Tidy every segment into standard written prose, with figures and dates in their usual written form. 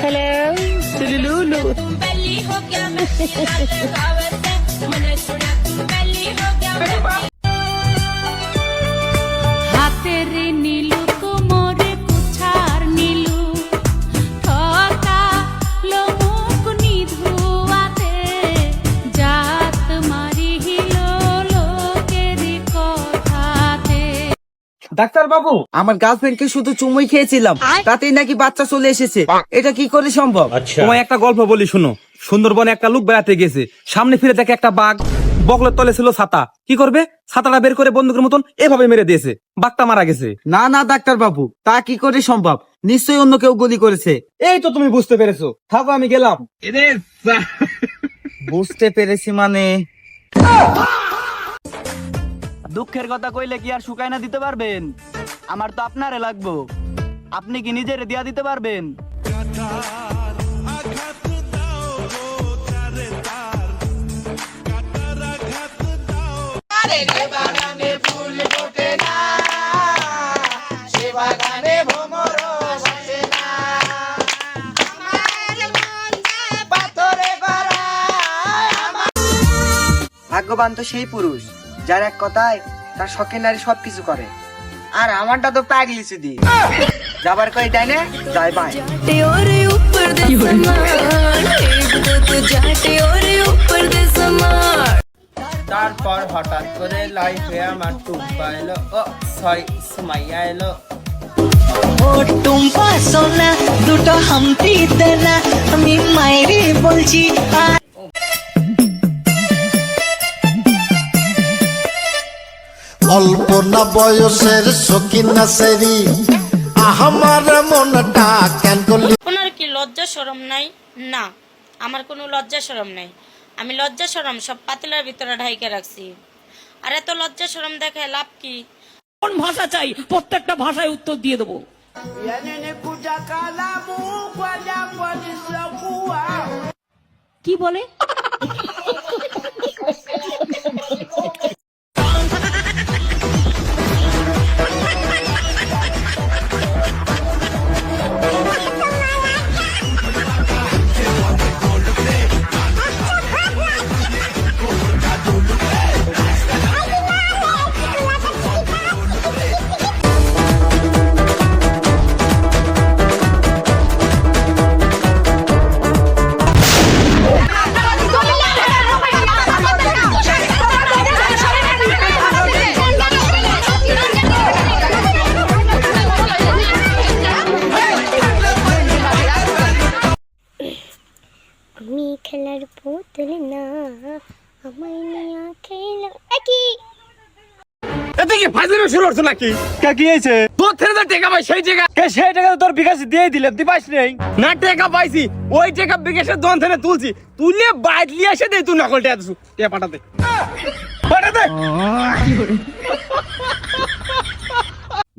Hello लुलुलु হাতের নীলু কোমরে কুছার নীলু ঠকা লোমুক নিধুয়াতে জাত মারি হিলো লোকের কথাতে। ডাক্তার বাবু, আমার গার্লফ্রেন্ডকে শুধু চুমুই খেয়েছিলাম, তাতেই নাকি বাচ্চা চলে এসেছে। এটা কি করে সম্ভব? তোমায় একটা গল্প বলি শুনো। সুন্দরবনে একটা লোক বেড়াতে গেছে, সামনে ফিরে দেখে একটা বাঘ, বগলের তলে ছিল ছাতা। কি করবে? ছাতাটা বের করে বন্দুকের মতন এভাবে মেরে দিয়েছে, বাঘটা মারা গেছে। না না ডাক্তার বাবু, তা কি করে সম্ভব? নিশ্চয়ই অন্য কেউ গুলি করেছে। এই তো তুমি বুঝতে পেরেছো, থাকো আমি গেলাম। বুঝতে পেরেছি মানে? দুঃখের কথা কইলে কি আর শুকায় না দিতে পারবেন? আমার তো আপনারে লাগবো, আপনি কি নিজের দিয়া দিতে পারবেন? ভাগ্যবান তো সেই পুরুষ যার এক কথায় তার শখের নারী সবকিছু করে। আর আমারটা তো পাগলি সুদি, যাবার কই তাই না যাই ভাই। তারপর হঠাৎ করে লাইফে আমার টুম্পা এলো, ও সরি সুমাইয়া এলো। ও টুম্পা সোনা দুটো হামটি দেনা, আমি মায়েরে বলছি। অল্প না বয়সের সকিনা সেরি আমার মনটা কেন করলি? ওনার কি লজ্জা শরম নাই? না, আমার কোনো লজ্জা শরম নাই। আমি লজ্জা শরম সব পাতিলার ভিতরে ঢাইকে রাখছি। আর এত লজ্জা শরম দেখে লাভ কি? কোন ভাষা চাই প্রত্যেকটা ভাষায় উত্তর দিয়ে দেবো। কি বলে? আমি খেলার পুতুল না, আমায় নিয়ে খেলো একই। এতে কি ফাজিল শুরু হচ্ছে নাকি? কি হয়েছে? তোর থেকে তো টাকা পাই, সেই টাকা সেই টাকা তো তোর বিকাশ দিয়ে দিলাম, তুই পাইস নাই? না টাকা পাইছি, ওই টাকা বিকাশের দোকান থেকে তুলছি, তুলে বাইট নিয়ে এসে দে, তুই নকল টাকা দিছু, টাকা পাঠাতে পাঠাতে।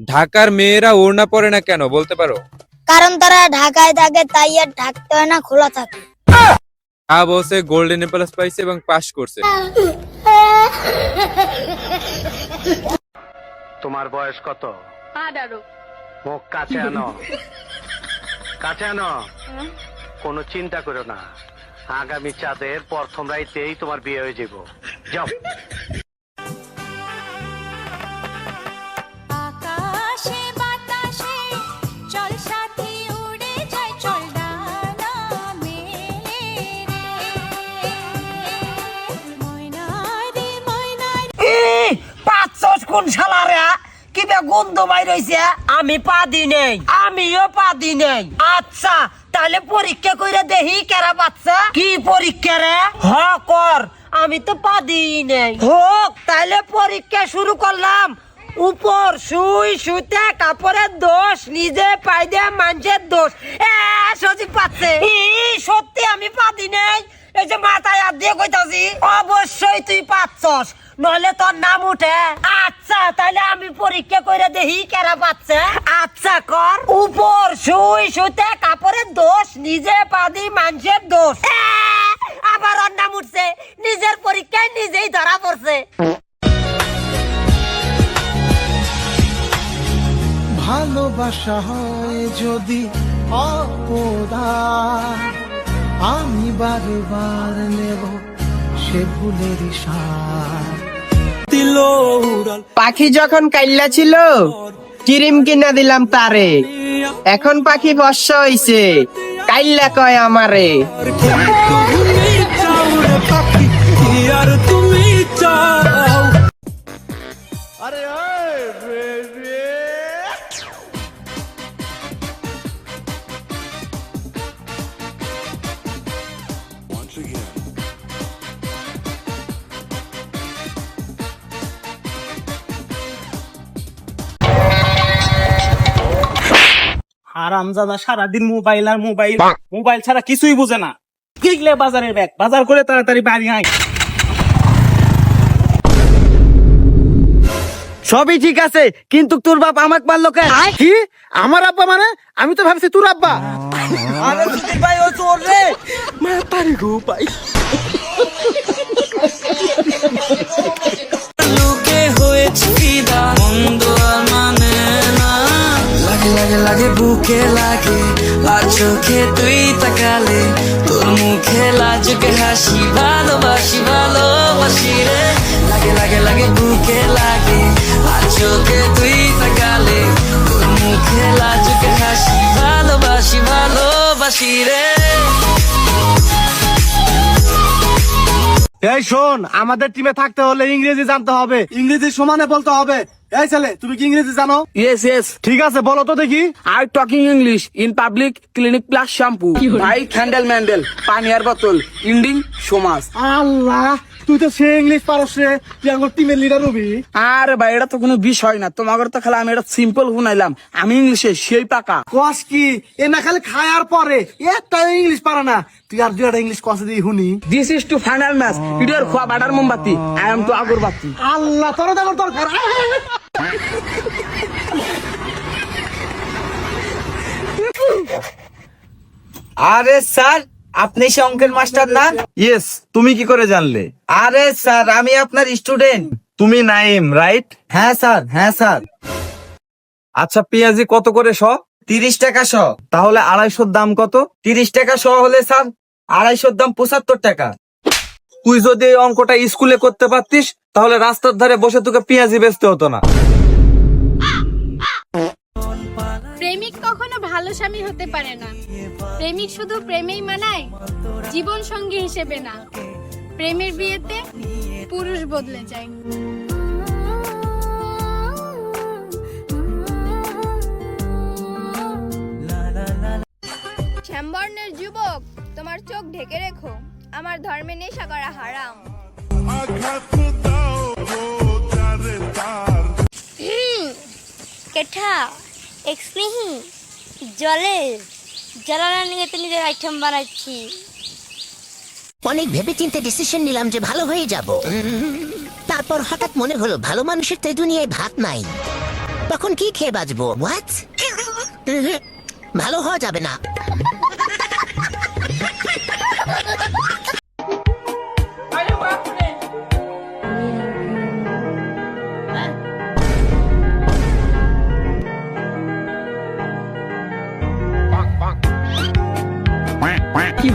ঢাকার মেয়েরা ওড়না পরে না কেন বলতে পারো? কারণ তারা ঢাকায় থাকে, তাই আর ঢাকতে হয় না, খোলা থাকে। বসে গোল্ডেন প্লাস পাইছে এবং পাস করছে। তোমার বয়স কত? 18। মুখ কাছে আনো, কাছে আনো। কোনো চিন্তা করো না, আগামী চাঁদের প্রথম রাইতেই তোমার বিয়ে হয়ে যাব। যাও। আকাশে বাতাসে চল সাথী উড়ে যায়, চল ডানা মেলে রে ময়না রে ময়না রে। 500 কোন শালা রে? কি বে গন্ধ বাইর হইছে? আমি পা দি নেই, আমিও পা দি নেই। আচ্ছা তাহলে পরীক্ষা কইরা দেখি কেরা বাচ্চা। কি পরীক্ষা রে? হ কর, আমি তো পা দি নেই। হোক তাহলে পরীক্ষা শুরু করলাম। উপর শুই শুতে কাপড়ের দোষ, নিজে পাই দে মানুষের দোষ। সজীব পাচ্ছে সত্যি আমি পা দি নেই। এই যে মাথায় হাত দিয়ে কইতাছি, অবশ্যই তুই পাচ্ছস, নইলে তোর নাম উঠে। আচ্ছা তাহলে আমি পরীক্ষা করে দেখি কেরা পাচ্ছে। আচ্ছা কর। উপর শুই শুতে কাপড়ের দোষ, নিজে পাদি মানুষের দোষ। আবার ওর নাম উঠছে, নিজের পরীক্ষায় নিজেই ধরা পড়ছে। ভালোবাসা হয় যদি অপদান আমি বারবার নেব সে ভুলের সার। পাখি যখন কাইল্লা ছিল কিরিম কিনা দিলাম তারে, এখন পাখি বর্ষা হইছে কাইল্লা কয় আমারে। হারামজাদা সারাদিন মোবাইল আর মোবাইল, মোবাইল ছাড়া কিছুই বুঝে না। কিগলে বাজারের ব্যাগ, বাজার করে তাড়াতাড়ি বাড়ি আয়। সবই ঠিক আছে, কিন্তু তোর বাপ আমাকে মারলো কেন? কি আমার আব্বা মানে? আমি তো ভাবছি তোর আব্বা। আরে সুদীপ ভাই, ও চোর রে। মাতারি গো ভাই। লোকে হয়েছে ফিদা মন্দ আর মানে না, লাগে লাগে লাগে বুকে লাগে আর চোখে তুই তাকালে তোর মুখে লাজুকে হাসি, ভালোবাসি ভালোবাসি রে, লাগে লাগে লাগে বুকে লাগে আর চোখে তুই তাকালে তোর মুখে লাজুকে হাসি, ভালোবাসি ভালোবাসি রে। এই শোন, আমাদের টিমে থাকতে হলে ইংরেজি জানতে হবে, ইংরেজি সমানে বলতে হবে। এই ছেলে, তুমি কি ইংরেজি জানো? ইয়েস ইয়েস, ঠিক আছে, বলো তো দেখি। I talking English in public clinic plus shampoo ভাই হ্যান্ডেল ম্যান্ডেল পানি আর বোতল ইন্ডিং সমাজ। আল্লাহ, তুই তো সে ইংলিশ পারস রে, তুই আমার টিমের লিডার হবি। আরে ভাই, এটা তো কোনো বিষয় না, তোমাদের তো খেলা আমি এটা সিম্পল শুনাইলাম, আমি ইংলিশে সেই পাকা। কস কি এ না খালি খায়ার পরে একটা ইংলিশ পারে না, তুই আর দুটা ইংলিশ কষে দিয়ে শুনি। This is to final match, ইডিয়ার খোয়া বাটার মোমবাতি, আই এম টু আগরবাতি। আল্লাহ, তোর দরকার। আরে স্যার, আপনি সে অঙ্কের মাস্টার না? ইয়েস, তুমি কি করে জানলে? আরে স্যার, আমি আপনার স্টুডেন্ট। তুমি নাইম, রাইট? হ্যাঁ স্যার, হ্যাঁ স্যার। আচ্ছা, পেঁয়াজি কত করে শ? 30 টাকা শ। তাহলে 250 দাম কত? 30 টাকা শ হলে স্যার 250 দাম 75 টাকা। তুই যদি এই অঙ্কটা স্কুলে করতে পারতিস তাহলে রাস্তার ধারে বসে তোকে পেঁয়াজি বেচতে হতো না। প্রেমিক কখনো ভালো স্বামী হতে পারে না। প্রেমিক শুধু প্রেমেই মানায়, জীবন সঙ্গী হিসেবে না। প্রেমের বিয়েতে পুরুষ বদলে যায়। শ্যামবর্ণের যুবক, তোমার চোখ ঢেকে রেখো, আমার ধর্মে নেশা করা হারাম। কেঠা এক্সপ্রেহি জলে জ্বালানা নিয়ে তো নিজের আইটেম বানাচ্ছি। অনেক ভেবে চিন্তে ডিসিশন নিলাম যে ভালো হয়ে যাব, তারপর হঠাৎ মনে হলো ভালো মানুষের তো এই দুনিয়ায় ভাত নাই, তখন কি খেয়ে বাঁচবো? হোয়াট, ভালো হওয়া যাবে না। কি